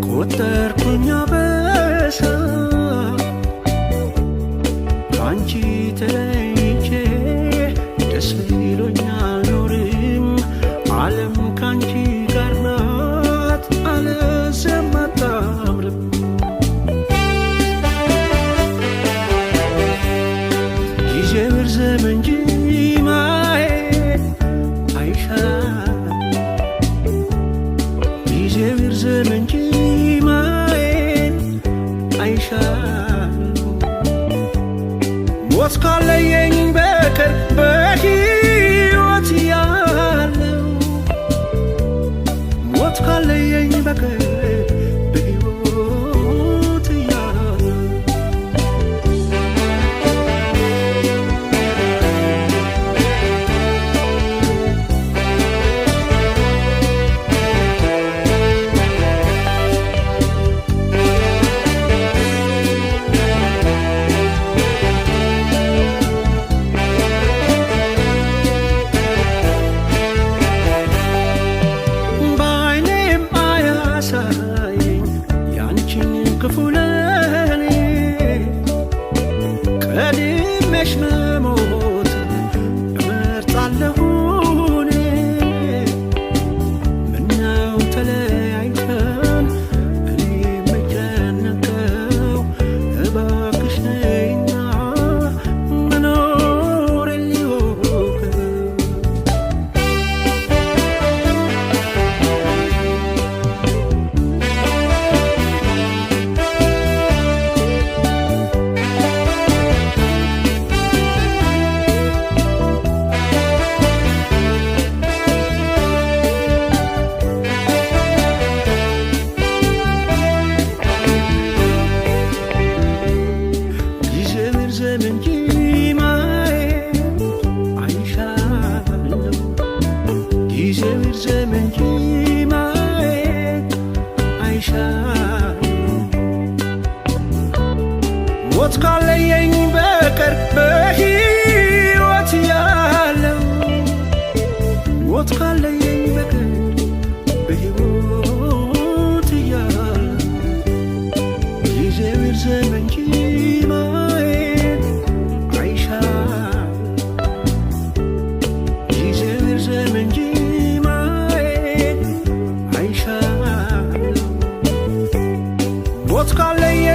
ቆጠርኩኝ አበሳ ካንቺ ተለይቼ ደስ ብሎኝ አልኖርም ዓለም ካንቺ ጋር ናት አለዚያም አታምርም ጊዜው ይርዘም እንጂ ማየት አይሻልም ጊዜው ይርዘም እንጂ ማየት አይሻልም ሞት ካለየኝ በቀር በሕይወት ያለው ሞት ካለየኝ በቀር በሕይወት ያለው ክፉ ለኔ ቀድሜሽ መሞት እመርጣለሁ እኔ ምነው ተለያይተን እኔ የምጨነቀው እባክሽ ነይና መኖሬን ሊወቀው እንጂ ማየት አይሻልም ጊዜው ይርዘም እንጂ ማየት አይሻልም ሞት ካለየኝ በቀር በሕይወት ያለው ሞት ካለየኝ በቀር በሕይወት ያለው ጊዜው ይርዘም እንጂ ሞት ካለየኝ